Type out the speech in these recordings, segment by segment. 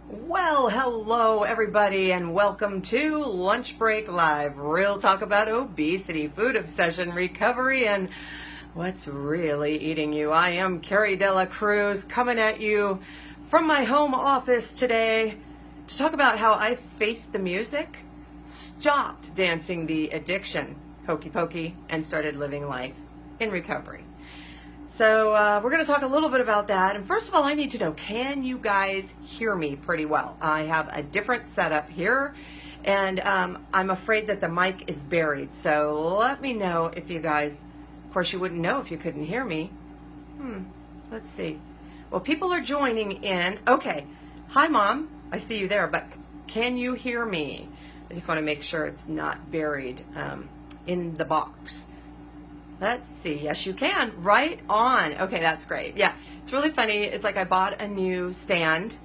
Well, hello everybody and welcome to Lunch Break Live. Real talk about obesity, food obsession, recovery, and what's really eating you. I am Cari de la Cruz coming at you from my home office today to talk about how I faced the music, stopped dancing the addiction, Hokey Pokey, and started living life in recovery. So we're going to talk a little bit about that. And first of all, I need to know, can you guys hear me pretty well? I have a different setup here, and I'm afraid that the mic is buried. So let me know if you guys, of course you wouldn't know if you couldn't hear me. Let's see. Well, people are joining in. Okay. Hi, Mom. I see you there, but can you hear me? I just want to make sure it's not buried in the box. Let's see. Yes, you can. Right on. Okay, that's great. Yeah, it's really funny. It's like I bought a new stand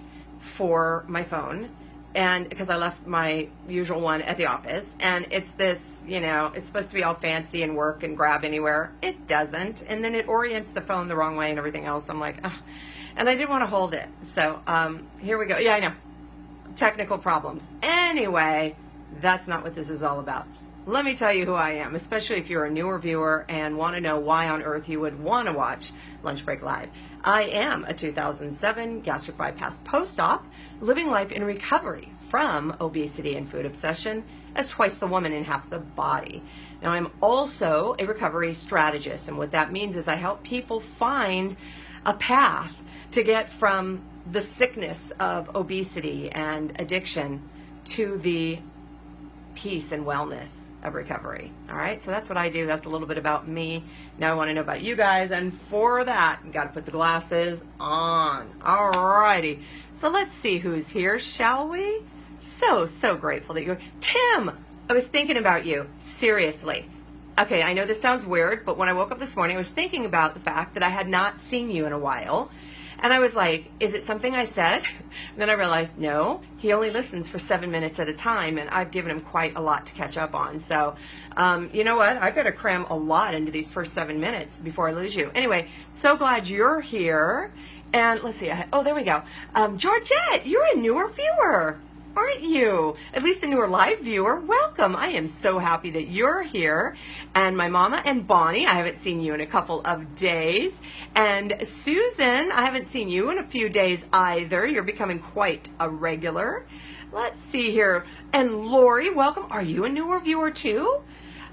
for my phone, and because I left my usual one at the office, and it's this, you know, it's supposed to be all fancy and work and grab anywhere. It doesn't, and then it orients the phone the wrong way and everything else. I'm like, ugh. And I didn't want to hold it. So here we go. Yeah, I know. Technical problems. Anyway, that's not what this is all about. Let me tell you who I am, especially if you're a newer viewer and want to know why on earth you would want to watch Lunch Break Live. I am a 2007 gastric bypass post-op, living life in recovery from obesity and food obsession as twice the woman and half the body. Now, I'm also a recovery strategist, and what that means is I help people find a path to get from the sickness of obesity and addiction to the peace and wellness of recovery. All right, so that's what I do. That's a little bit about me. Now I want to know about you guys, and for that, you got to put the glasses on. All righty, so let's see who's here, shall we? So grateful that you're Tim. I was thinking about you, seriously. Okay, I know this sounds weird, but when I woke up this morning, I was thinking about the fact that I had not seen you in a while. And I was like, is it something I said? And then I realized, no, he only listens for 7 minutes at a time, and I've given him quite a lot to catch up on. So, you know what? I've got to cram a lot into these first 7 minutes before I lose you. Anyway, so glad you're here. And let's see. Oh, there we go. Georgette, you're a newer viewer, aren't you? At least a newer live viewer. Welcome. I am so happy that you're here. And my mama and Bonnie, I haven't seen you in a couple of days. And Susan, I haven't seen you in a few days either. You're becoming quite a regular. Let's see here. And Lori, welcome. Are you a newer viewer too?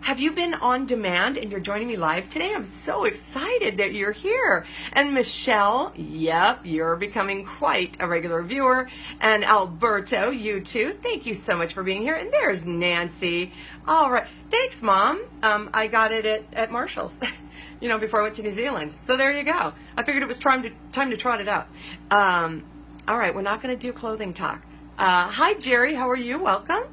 Have you been on demand and you're joining me live today? I'm so excited that you're here. And Michelle, yep, you're becoming quite a regular viewer. And Alberto, you too. Thank you so much for being here. And there's Nancy. All right. Thanks, Mom. I got it at Marshall's, you know, before I went to New Zealand. So there you go. I figured it was time to trot it up. All right. We're not going to do clothing talk. Hi, Jerry. How are you? Welcome.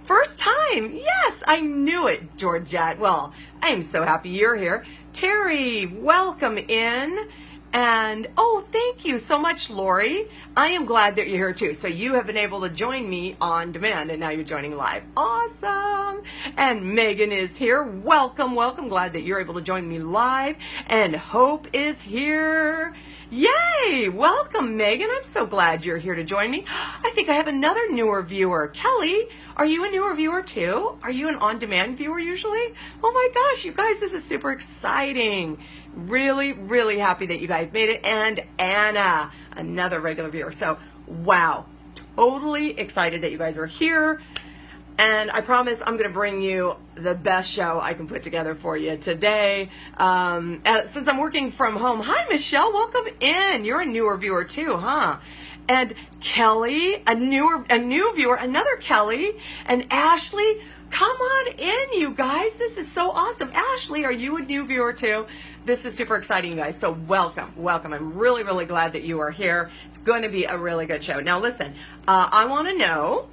First time. Yes, I knew it, Georgette. Well, I'm so happy you're here. Terry, welcome in. And, oh, thank you so much, Lori. I am glad that you're here, too. So you have been able to join me on demand, and now you're joining live. Awesome. And Megan is here. Welcome, welcome. Glad that you're able to join me live. And Hope is here. Yay! Welcome, Megan. I'm so glad you're here to join me. I think I have another newer viewer. Kelly, are you a newer viewer too? Are you an on-demand viewer usually? Oh my gosh, you guys, this is super exciting. Really, really happy that you guys made it. And Anna, another regular viewer. So, wow, totally excited that you guys are here. And I promise I'm going to bring you the best show I can put together for you today. Since I'm working from home. Hi, Michelle. Welcome in. You're a newer viewer too, huh? And Kelly, a new viewer, another Kelly, and Ashley. Come on in, you guys. This is so awesome. Ashley, are you a new viewer too? This is super exciting, you guys. So welcome, welcome. I'm really, really glad that you are here. It's going to be a really good show. Now, listen, I want to know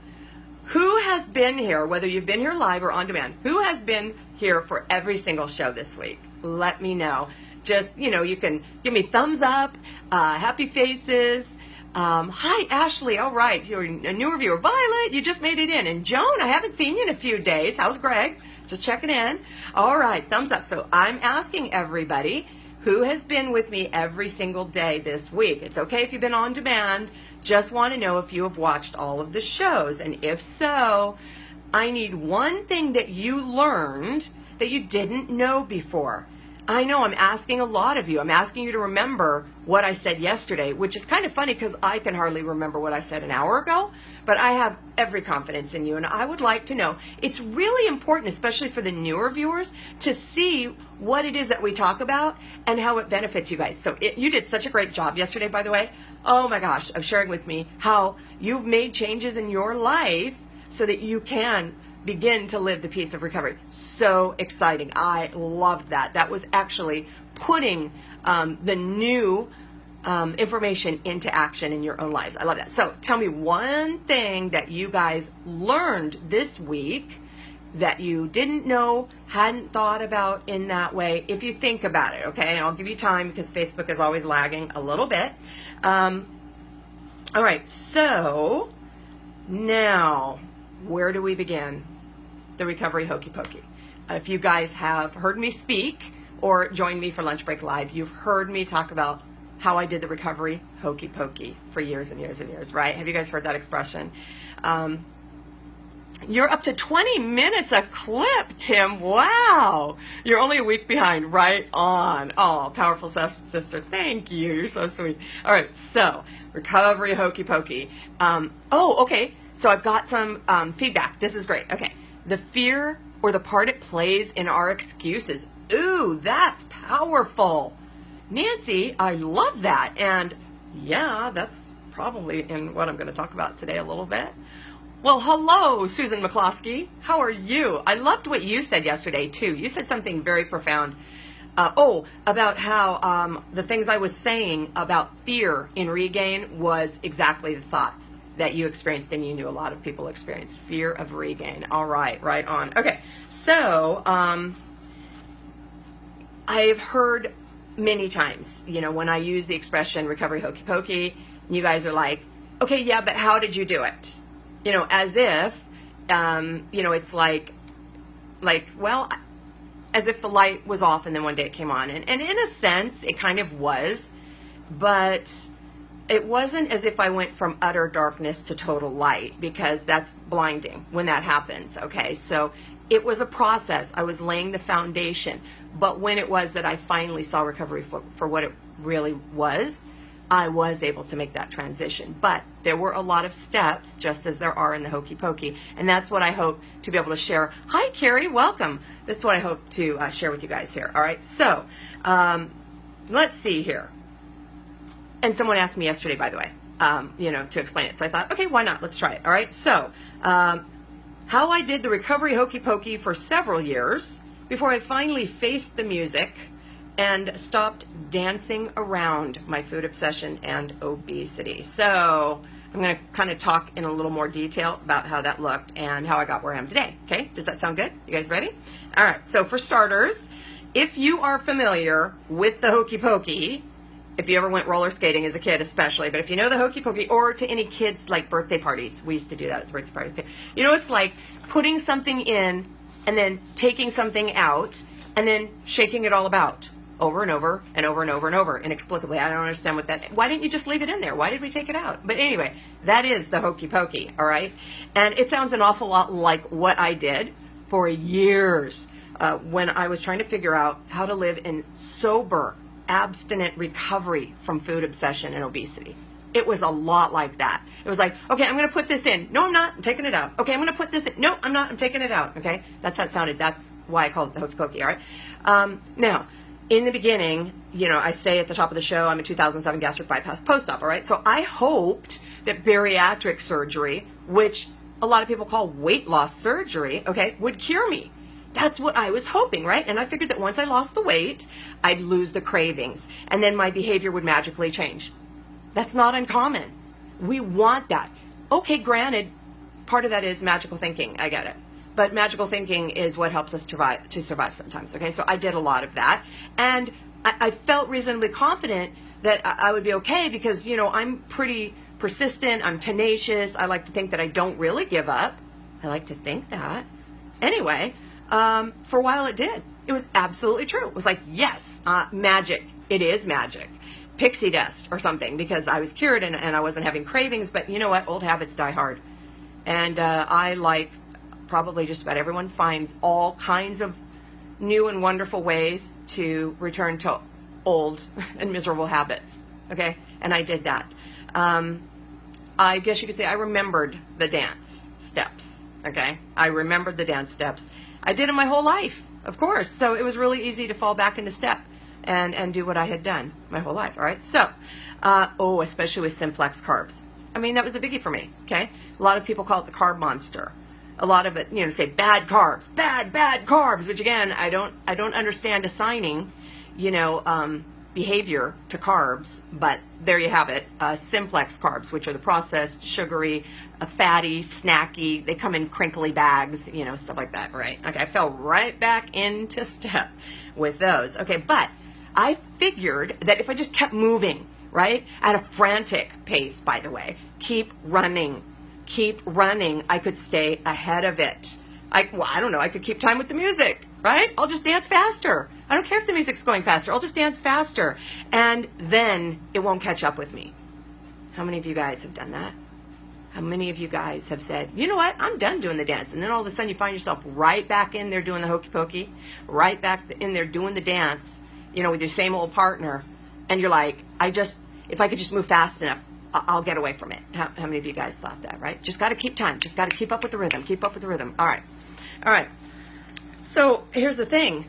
who has been here, whether you've been here live or on demand, who has been here for every single show this week? Let me know. Just, you know, you can give me thumbs up, happy faces. Hi, Ashley. All right. You're a newer viewer. Violet, you just made it in. And Joan, I haven't seen you in a few days. How's Greg? Just checking in. All right. Thumbs up. So I'm asking everybody, who has been with me every single day this week? It's okay if you've been on demand. Just want to know if you have watched all of the shows. And if so, I need one thing that you learned that you didn't know before. I know I'm asking a lot of you. I'm asking you to remember what I said yesterday, which is kind of funny because I can hardly remember what I said an hour ago, but I have every confidence in you. And I would like to know, it's really important, especially for the newer viewers, to see what it is that we talk about and how it benefits you guys. So you did such a great job yesterday, by the way. Oh my gosh, of sharing with me how you've made changes in your life so that you can begin to live the peace of recovery. So exciting. I loved that. That was actually putting the new information into action in your own lives. I love that. So tell me one thing that you guys learned this week that you didn't know, hadn't thought about in that way, if you think about it, okay? And I'll give you time because Facebook is always lagging a little bit. All right, so now, where do we begin? The Recovery Hokey Pokey. If you guys have heard me speak or joined me for Lunch Break Live, you've heard me talk about how I did the Recovery Hokey Pokey for years and years and years, right? Have you guys heard that expression? You're up to 20 minutes a clip, Tim. Wow. You're only a week behind. Right on. Oh, powerful sister. Thank you. You're so sweet. All right. So, Recovery Hokey Pokey. Okay. So I've got some feedback. This is great. Okay. The fear or the part it plays in our excuses. Ooh, that's powerful. Nancy, I love that. And yeah, that's probably in what I'm going to talk about today a little bit. Well, hello, Susan McCloskey. How are you? I loved what you said yesterday, too. You said something very profound. About how the things I was saying about fear in regain was exactly the thoughts that you experienced and you knew a lot of people experienced. Fear of regain. All right, right on. Okay, so I've heard many times, when I use the expression Recovery Hokey Pokey, you guys are like, okay, yeah, but how did you do it? As if, it's like, well, as if the light was off and then one day it came on. And in a sense, it kind of was, but it wasn't as if I went from utter darkness to total light, because that's blinding when that happens, okay? So it was a process. I was laying the foundation. But when it was that I finally saw recovery for what it really was, I was able to make that transition. But there were a lot of steps, just as there are in the Hokey Pokey, and that's what I hope to be able to share. Hi, Cari, welcome. This is what I hope to share with you guys here. All right, so let's see here. And someone asked me yesterday, by the way, to explain it. So I thought, okay, why not? Let's try it. All right, so how I did the Recovery Hokey Pokey for several years before I finally faced the music and stopped dancing around my food obsession and obesity. So I'm going to kind of talk in a little more detail about how that looked and how I got where I am today. Okay, does that sound good? You guys ready? All right, so for starters, if you are familiar with the Hokey Pokey, if you ever went roller skating as a kid especially, but if you know the Hokey Pokey, or to any kids like birthday parties, we used to do that at the birthday parties too. It's like putting something in and then taking something out and then shaking it all about over and over and over and over and over inexplicably. I don't understand what that, why didn't you just leave it in there? Why did we take it out? But anyway, that is the Hokey Pokey, all right? And it sounds an awful lot like what I did for years when I was trying to figure out how to live in sober, abstinent recovery from food obsession and obesity. It was a lot like that. It was like, okay, I'm going to put this in. No, I'm not. I'm taking it out. Okay, I'm going to put this in. No, I'm not. I'm taking it out. Okay, that's how it sounded. That's why I called it the Hokey Pokey, all right? Now, in the beginning, I say at the top of the show, I'm a 2007 gastric bypass post-op, all right? So I hoped that bariatric surgery, which a lot of people call weight loss surgery, okay, would cure me. That's what I was hoping, right? And I figured that once I lost the weight, I'd lose the cravings, and then my behavior would magically change. That's not uncommon. We want that. Okay, granted, part of that is magical thinking. I get it. But magical thinking is what helps us to survive sometimes, okay? So I did a lot of that, and I felt reasonably confident that I would be okay because, I'm pretty persistent, I'm tenacious, I like to think that I don't really give up. I like to think that. Anyway, for a while it did. It was absolutely true. It was like, yes, magic. It is magic. Pixie dust or something, because I was cured and I wasn't having cravings. But you know what? Old habits die hard. And I, like probably just about everyone, finds all kinds of new and wonderful ways to return to old and miserable habits. Okay? And I did that. I guess you could say I remembered the dance steps. Okay? I remembered the dance steps. I did it my whole life, of course. So it was really easy to fall back into step and do what I had done my whole life. All right? So, especially with simplex carbs. I mean, that was a biggie for me. Okay? A lot of people call it the carb monster. A lot of it, say bad carbs, bad carbs, which again, I don't understand assigning, behavior to carbs, but there you have it. Simplex carbs, which are the processed, sugary, fatty, snacky. They come in crinkly bags, stuff like that, right? Okay, I fell right back into step with those. Okay, but I figured that if I just kept moving, right, at a frantic pace, by the way, keep running, I could stay ahead of it. I don't know, I could keep time with the music, right? I'll just dance faster. I don't care if the music's going faster. I'll just dance faster. And then it won't catch up with me. How many of you guys have done that? How many of you guys have said, you know what, I'm done doing the dance. And then all of a sudden you find yourself right back in there doing the hokey pokey, right back in there doing the dance, with your same old partner. And you're like, if I could just move fast enough, I'll get away from it. How many of you guys thought that, right? Just got to keep time. Just got to keep up with the rhythm. All right. So here's the thing.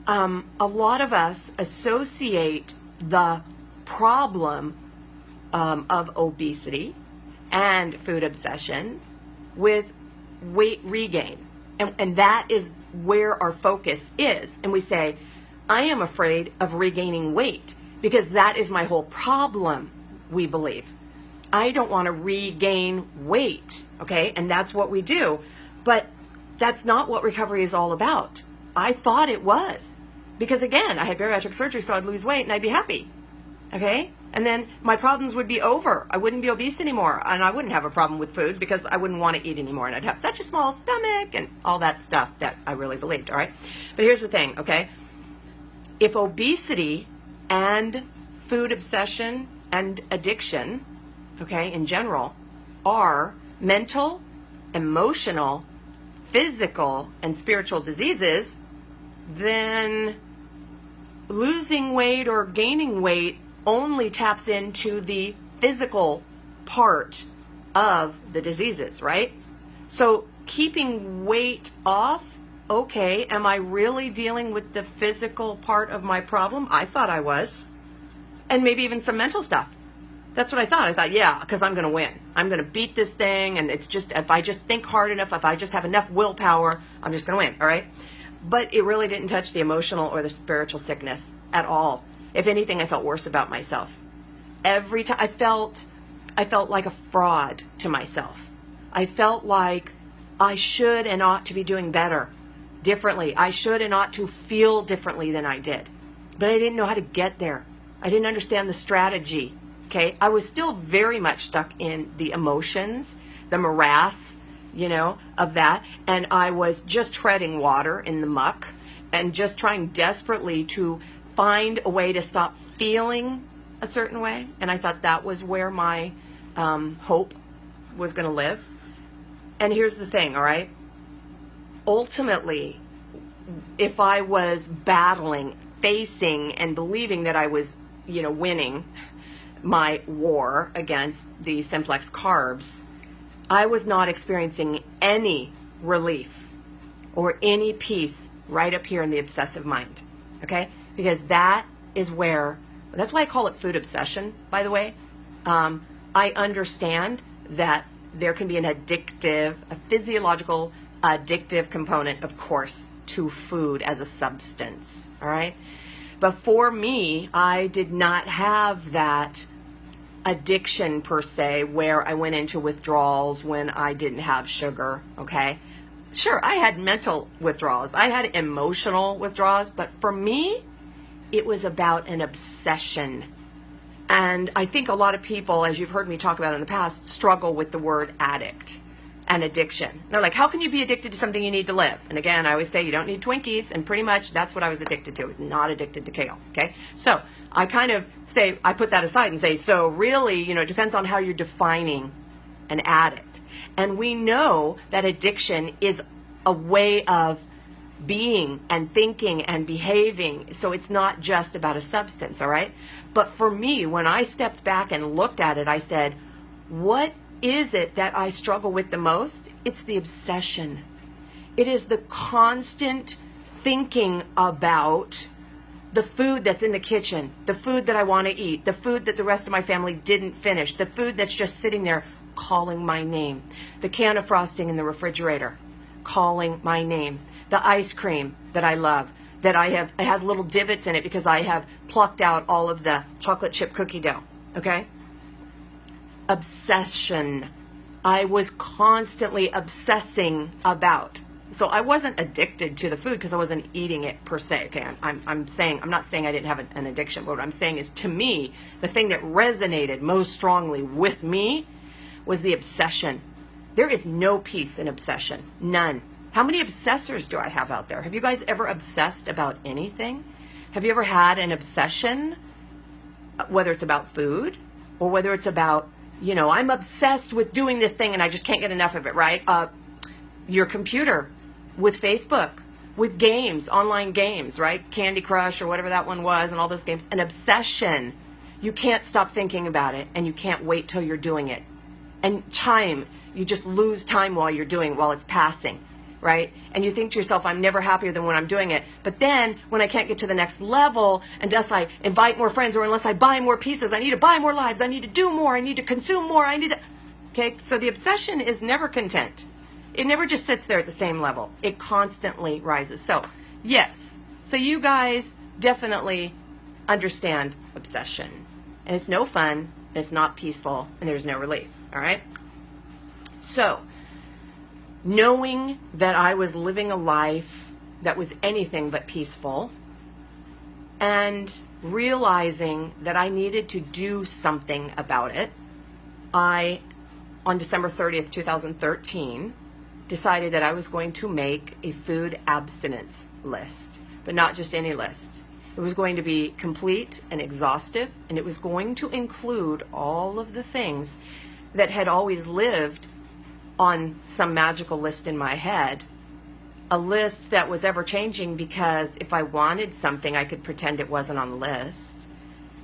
A lot of us associate the problem of obesity and food obsession with weight regain. And that is where our focus is. And we say, I am afraid of regaining weight because that is my whole problem, we believe. I don't want to regain weight, okay? And that's what we do. But that's not what recovery is all about. I thought it was. Because again, I had bariatric surgery, so I'd lose weight and I'd be happy, okay? And then my problems would be over. I wouldn't be obese anymore, and I wouldn't have a problem with food because I wouldn't want to eat anymore, and I'd have such a small stomach and all that stuff that I really believed, all right? But here's the thing, okay? If obesity and food obsession and addiction, okay, in general, are mental, emotional, physical, and spiritual diseases, then losing weight or gaining weight only taps into the physical part of the diseases, right? So keeping weight off, okay, am I really dealing with the physical part of my problem? I thought I was. And maybe even some mental stuff. That's what I thought. I thought, yeah, because I'm going to win. I'm going to beat this thing, and it's just, if I just think hard enough, if I just have enough willpower, I'm just going to win, all right? But it really didn't touch the emotional or the spiritual sickness at all. If anything, I felt worse about myself. Every time I felt like a fraud to myself. I felt like I should and ought to be doing better, differently. I should and ought to feel differently than I did. But I didn't know how to get there. I didn't understand the strategy, okay? I was still very much stuck in the emotions, the morass, of that. And I was just treading water in the muck and just trying desperately to find a way to stop feeling a certain way. And I thought that was where my hope was going to live. And here's the thing, all right? Ultimately, if I was battling, facing, and believing that I was, winning my war against the simplex carbs, I was not experiencing any relief or any peace right up here in the obsessive mind, okay? Because that is where, that's why I call it food obsession, by the way. I understand that there can be a physiological addictive component, of course, to food as a substance, all right? But for me, I did not have that addiction per se where I went into withdrawals when I didn't have sugar, okay? Sure, I had mental withdrawals. I had emotional withdrawals, but for me, it was about an obsession. And I think a lot of people, as you've heard me talk about in the past, struggle with the word addict. an addiction. They're like, how can you be addicted to something you need to live? And again, I always say you don't need Twinkies, and pretty much that's what I was addicted to. I was not addicted to kale, okay? So I kind of say, I put that aside and say, so really, you know, it depends on how you're defining an addict. And we know that addiction is a way of being and thinking and behaving. So it's not just about a substance, all right? But for me, when I stepped back and looked at it, I said, what is it that I struggle with the most? It's the obsession. It is the constant thinking about the food that's in the kitchen, the food that I want to eat, the food that the rest of my family didn't finish, the food that's just sitting there calling my name, the can of frosting in the refrigerator calling my name, the ice cream that I love, that it has little divots in it because I have plucked out all of the chocolate chip cookie dough, okay? Obsession. I was constantly obsessing about. So I wasn't addicted to the food because I wasn't eating it per se. Okay, I'm not saying I didn't have an addiction, but what I'm saying is, to me, the thing that resonated most strongly with me was the obsession. There is no peace in obsession. None. How many obsessors do I have out there? Have you guys ever obsessed about anything? Have you ever had an obsession, whether it's about food or whether it's about, you know, I'm obsessed with doing this thing and I just can't get enough of it, right? Your computer, with Facebook, with games, online games, right? Candy Crush or whatever that one was, and all those games. An obsession. You can't stop thinking about it, and you can't wait till you're doing it. And time, you just lose time while you're doing it, while it's passing, right? And you think to yourself, I'm never happier than when I'm doing it. But then when I can't get to the next level, unless I invite more friends or unless I buy more pieces, I need to buy more lives, I need to do more, I need to consume more, I need to... Okay, so the obsession is never content. It never just sits there at the same level. It constantly rises. So, yes. So you guys definitely understand obsession. And it's no fun, it's not peaceful, and there's no relief. All right? So, knowing that I was living a life that was anything but peaceful, and realizing that I needed to do something about it, I, on December 30th, 2013, decided that I was going to make a food abstinence list, but not just any list. It was going to be complete and exhaustive, and it was going to include all of the things that had always lived on some magical list in my head, a list that was ever changing, because if I wanted something, I could pretend it wasn't on the list.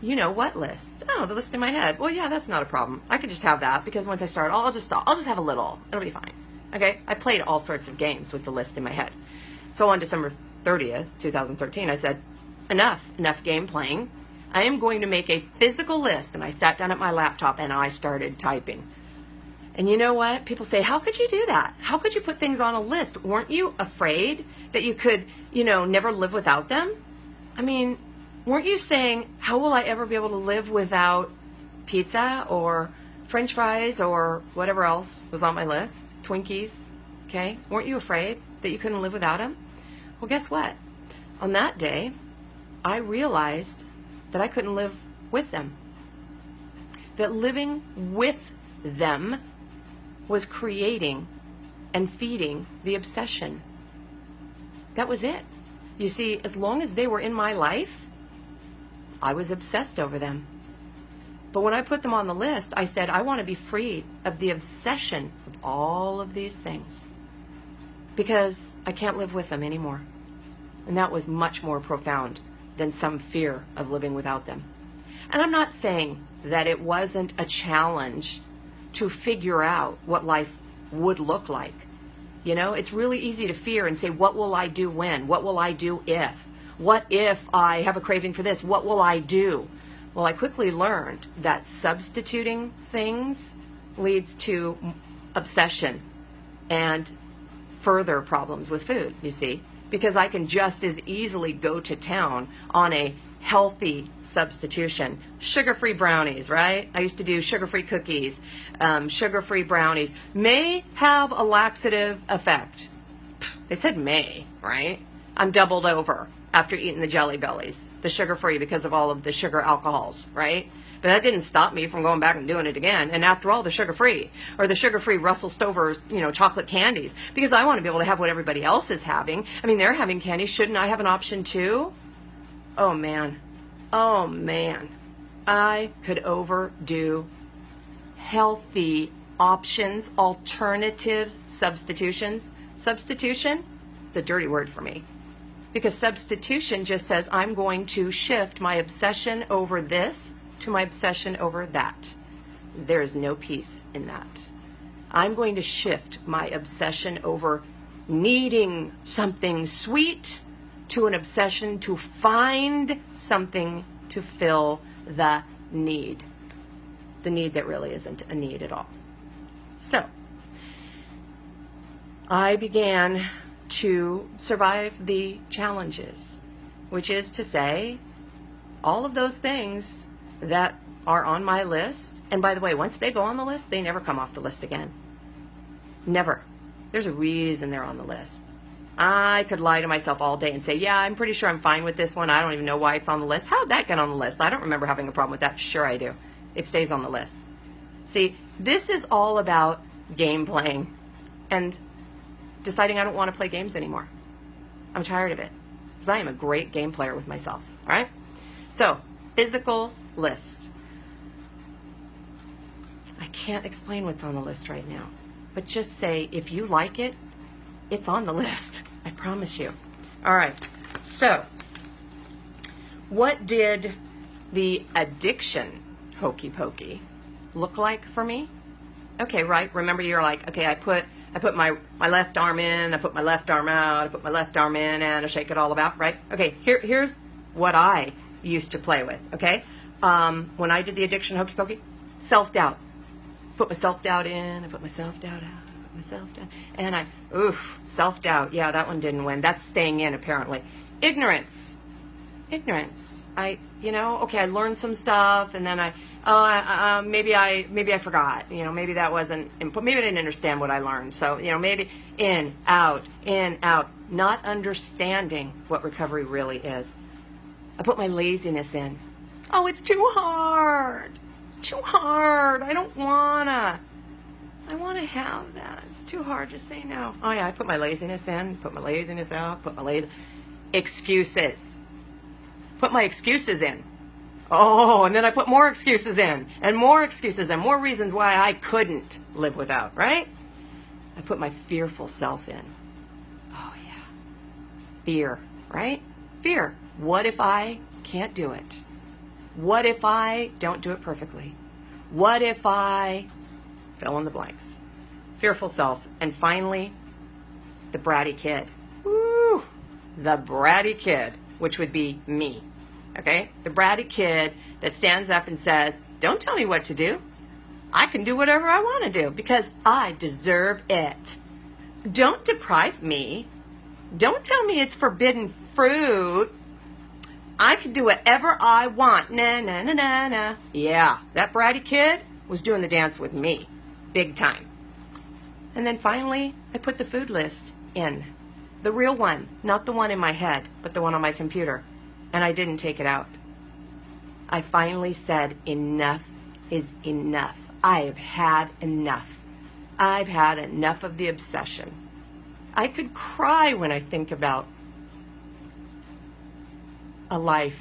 You know what list? Oh, the list in my head. Well, yeah, that's not a problem. I could just have that, because once I start, I'll just stop. I'll just have a little. It'll be fine. Okay, I played all sorts of games with the list in my head. So on December 30th, 2013, I said, enough game playing. I am going to make a physical list. And I sat down at my laptop and I started typing. And you know what? People say, how could you do that? How could you put things on a list? Weren't you afraid that you could, you know, never live without them? I mean, weren't you saying, how will I ever be able to live without pizza or French fries or whatever else was on my list? Twinkies, okay? Weren't you afraid that you couldn't live without them? Well, guess what? On that day, I realized that I couldn't live with them. That living with them was creating and feeding the obsession. That was it. You see, as long as they were in my life, I was obsessed over them. But when I put them on the list, I said, I want to be free of the obsession of all of these things, because I can't live with them anymore. And that was much more profound than some fear of living without them. And I'm not saying that it wasn't a challenge to figure out what life would look like. You know, it's really easy to fear and say, what will I do when? What will I do if? What if I have a craving for this? What will I do? Well, I quickly learned that substituting things leads to obsession and further problems with food, you see, because I can just as easily go to town on a healthy substitution. Sugar-free brownies, right? I used to do sugar-free cookies. Sugar-free brownies may have a laxative effect. They said may, right? I'm doubled over after eating the Jelly Bellies, the sugar-free, because of all of the sugar alcohols, right? But that didn't stop me from going back and doing it again. And after all, the sugar-free, or the sugar-free Russell Stover's, chocolate candies, because I want to be able to have what everybody else is having. I mean, they're having candy. Shouldn't I have an option too? Oh, man. Oh, man. I could overdo healthy options, alternatives, substitutions. Substitution? It's a dirty word for me. Because substitution just says I'm going to shift my obsession over this to my obsession over that. There is no peace in that. I'm going to shift my obsession over needing something sweet to an obsession to find something to fill the need that really isn't a need at all. So I began to survive the challenges, which is to say all of those things that are on my list. And by the way, once they go on the list, they never come off the list again. Never. There's a reason they're on the list. I could lie to myself all day and say, yeah, I'm pretty sure I'm fine with this one. I don't even know why it's on the list. How'd that get on the list? I don't remember having a problem with that. Sure I do. It stays on the list. See, this is all about game playing and deciding I don't want to play games anymore. I'm tired of it because I am a great game player with myself. All right? So, physical list. I can't explain what's on the list right now, but just say if you like it, it's on the list. I promise you. All right. So, what did the addiction Hokey Pokey look like for me? Okay, right. Remember, you're like, okay, I put my left arm in, I put my left arm out, I put my left arm in, and I shake it all about, right? Okay, here's what I used to play with, okay? When I did the addiction Hokey Pokey, self-doubt. Put my self-doubt in, I put my self-doubt out, I put my self-doubt, and self-doubt. Yeah, that one didn't win. That's staying in, apparently. Ignorance. I learned some stuff, and then maybe I forgot. Maybe that wasn't input. Maybe I didn't understand what I learned. So, maybe in, out, not understanding what recovery really is. I put my laziness in. Oh, it's too hard. It's too hard. I don't wanna. I want to have that. It's too hard to say no. Oh yeah, I put my laziness in, put my laziness out, put my excuses. Put my excuses in. Oh, and then I put more excuses in, and more excuses, and more reasons why I couldn't live without, right? I put my fearful self in. Oh yeah. Fear, right? Fear. What if I can't do it? What if I don't do it perfectly? What if I fill in the blanks? Fearful self. And finally, the bratty kid. Woo! The bratty kid, which would be me. Okay? The bratty kid that stands up and says, don't tell me what to do. I can do whatever I want to do because I deserve it. Don't deprive me. Don't tell me it's forbidden fruit. I can do whatever I want. Na, na, na, na, na. Yeah, that bratty kid was doing the dance with me. Big time. And then finally, I put the food list in. The real one, not the one in my head, but the one on my computer. And I didn't take it out. I finally said, enough is enough. I have had enough. I've had enough of the obsession. I could cry when I think about a life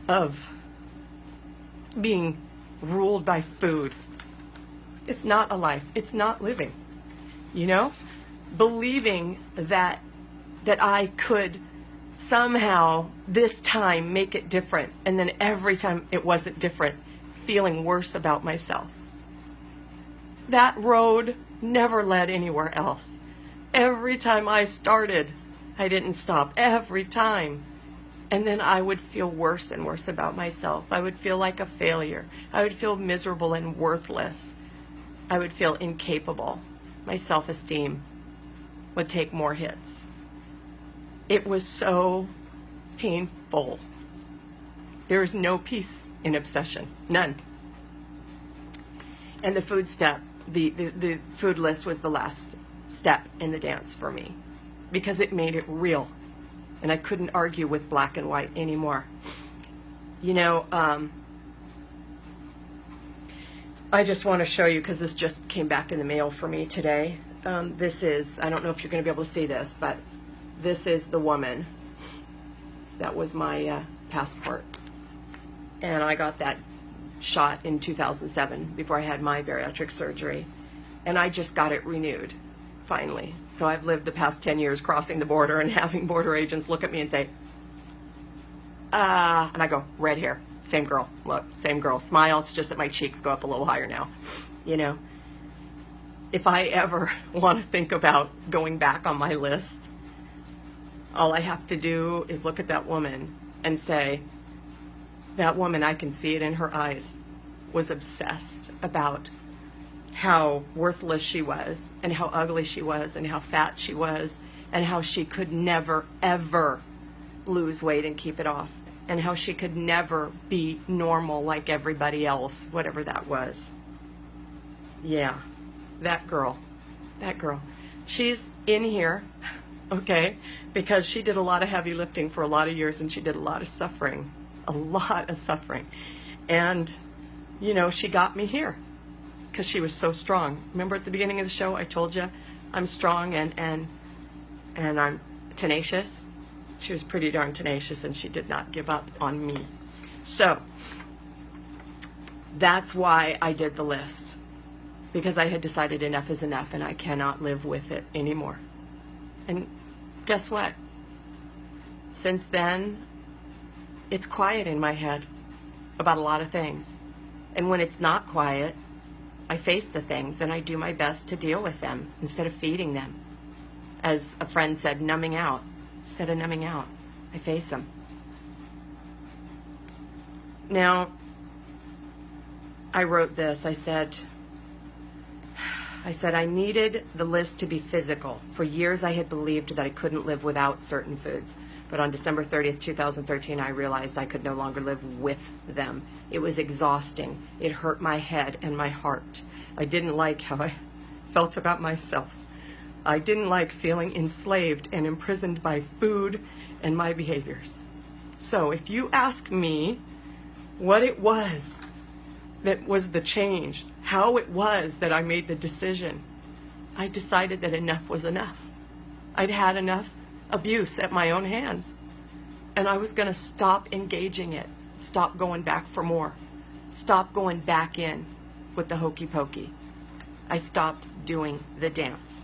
of being ruled by food. It's not a life. It's not living. Believing that I could somehow this time make it different, and then every time it wasn't different, feeling worse about myself. That road never led anywhere else. Every time I started, I didn't stop. Every time. And then I would feel worse and worse about myself. I would feel like a failure. I would feel miserable and worthless. I would feel incapable. My self-esteem would take more hits. It was so painful. There is no peace in obsession. None. And the food step, the food list was the last step in the dance for me because it made it real. And I couldn't argue with black and white anymore. You know, I just want to show you, because this just came back in the mail for me today. This is, I don't know if you're going to be able to see this, but this is the woman that was my passport. And I got that shot in 2007 before I had my bariatric surgery. And I just got it renewed, finally. So I've lived the past 10 years crossing the border and having border agents look at me and say, and I go, red hair, same girl, look, same girl, smile, it's just that my cheeks go up a little higher now. You know, if I ever want to think about going back on my list, all I have to do is look at that woman and say, that woman, I can see it in her eyes, was obsessed about how worthless she was and how ugly she was and how fat she was and how she could never, ever lose weight and keep it off, and how she could never be normal like everybody else, whatever that was. Yeah, that girl, she's in here, okay, because she did a lot of heavy lifting for a lot of years, and she did a lot of suffering, and you know, she got me here because she was so strong. Remember at the beginning of the show I told you I'm strong and I'm tenacious? She was pretty darn tenacious, and she did not give up on me. So that's why I did the list, because I had decided enough is enough and I cannot live with it anymore. And guess what? Since then, it's quiet in my head about a lot of things. And when it's not quiet, I face the things and I do my best to deal with them instead of feeding them. As a friend said, numbing out. Instead of numbing out, I face them. Now, I wrote this. I said, I needed the list to be physical. For years I had believed that I couldn't live without certain foods. But on December 30th, 2013, I realized I could no longer live with them. It was exhausting. It hurt my head and my heart. I didn't like how I felt about myself. I didn't like feeling enslaved and imprisoned by food and my behaviors. So if you ask me what it was that was the change, how it was that I made the decision, I decided that enough was enough. I'd had enough abuse at my own hands, and I was going to stop engaging it, stop going back for more, stop going back in with the hokey pokey. I stopped doing the dance.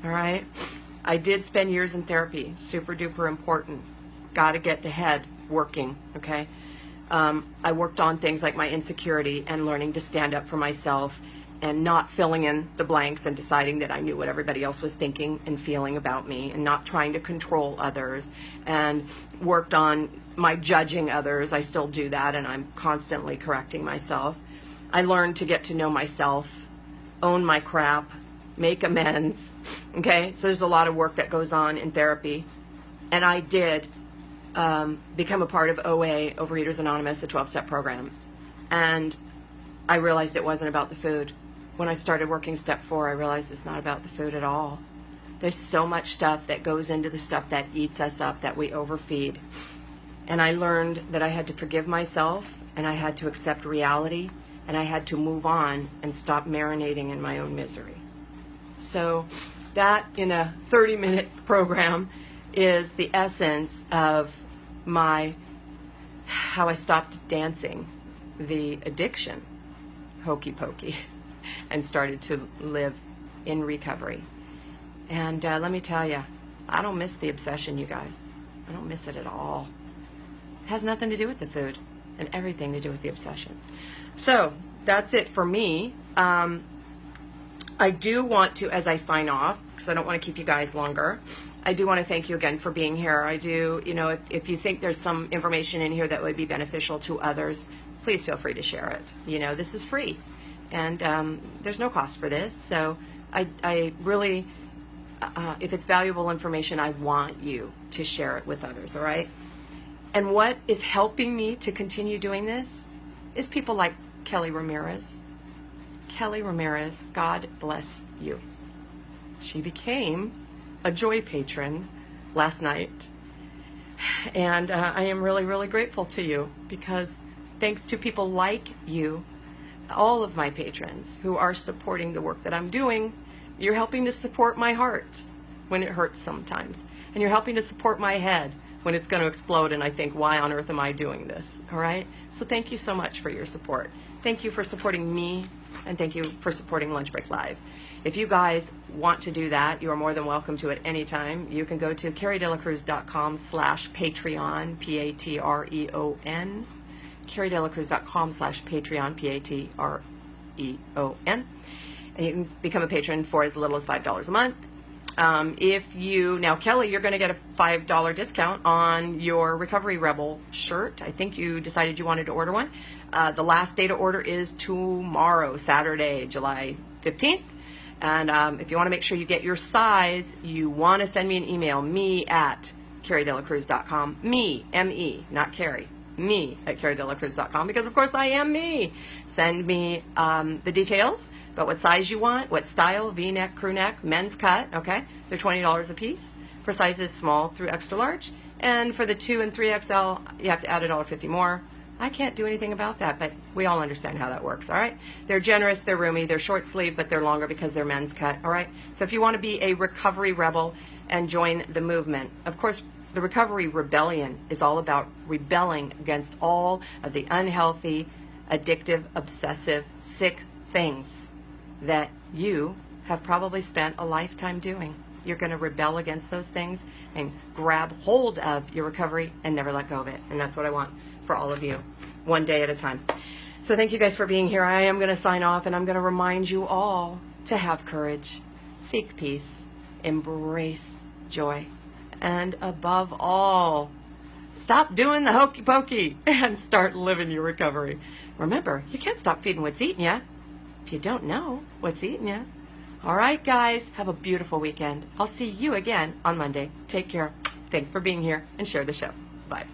All right? I did spend years in therapy, super duper important. Got to get the head working, okay? I worked on things like my insecurity and learning to stand up for myself and not filling in the blanks and deciding that I knew what everybody else was thinking and feeling about me, and not trying to control others, and worked on my judging others. I still do that, and I'm constantly correcting myself. I learned to get to know myself, own my crap, make amends, okay? So there's a lot of work that goes on in therapy. And I did become a part of OA, Overeaters Anonymous, the 12-step program. And I realized it wasn't about the food. When I started working step 4, I realized it's not about the food at all. There's so much stuff that goes into the stuff that eats us up, that we overfeed. And I learned that I had to forgive myself, and I had to accept reality, and I had to move on and stop marinating in my own misery. So that, in a 30-minute program, is the essence of how I stopped dancing the addiction, hokey pokey, and started to live in recovery. And let me tell you, I don't miss the obsession, you guys. I don't miss it at all. It has nothing to do with the food and everything to do with the obsession. So that's it for me. I do want to, as I sign off, because I don't want to keep you guys longer, I do want to thank you again for being here. I do, you know, if you think there's some information in here that would be beneficial to others, please feel free to share it. You know, this is free, and there's no cost for this. So I really, if it's valuable information, I want you to share it with others, all right? And what is helping me to continue doing this is people like Kelly Ramirez. Kelly Ramirez, God bless you. She became a Joy patron last night. And I am really, really grateful to you, because thanks to people like you, all of my patrons who are supporting the work that I'm doing, you're helping to support my heart when it hurts sometimes. And you're helping to support my head when it's going to explode and I think, why on earth am I doing this? All right? So thank you so much for your support. Thank you for supporting me, and thank you for supporting Lunch Break Live. If you guys want to do that, you are more than welcome to at any time. You can go to CariDelaCruz.com/Patreon, Patreon, CariDelaCruz.com/Patreon, Patreon, and you can become a patron for as little as $5 a month. Now Kelly, you're going to get a $5 discount on your Recovery Rebel shirt. I think you decided you wanted to order one. The last day to order is tomorrow, Saturday, July 15th. And if you want to make sure you get your size, you want to send me an email, me@CariDelaCruz.com, me, M-E, not Cari, me@CariDelaCruz.com, because of course I am me. Send me the details about what size you want, what style, V-neck, crew neck, men's cut, okay? They're $20 a piece for sizes small through extra large. And for the 2 and 3XL, you have to add $1.50 more. I can't do anything about that, but we all understand how that works, all right? They're generous, they're roomy, they're short sleeve, but they're longer because they're men's cut, all right? So if you want to be a recovery rebel and join the movement, of course, the Recovery Rebellion is all about rebelling against all of the unhealthy, addictive, obsessive, sick things that you have probably spent a lifetime doing. You're going to rebel against those things and grab hold of your recovery and never let go of it. And that's what I want for all of you, one day at a time. So thank you guys for being here. I am going to sign off, and I'm going to remind you all to have courage, seek peace, embrace joy, and above all, stop doing the hokey pokey and start living your recovery. Remember, you can't stop feeding what's eating you if you don't know what's eating you. All right, guys, have a beautiful weekend. I'll see you again on Monday. Take care. Thanks for being here, and share the show. Bye.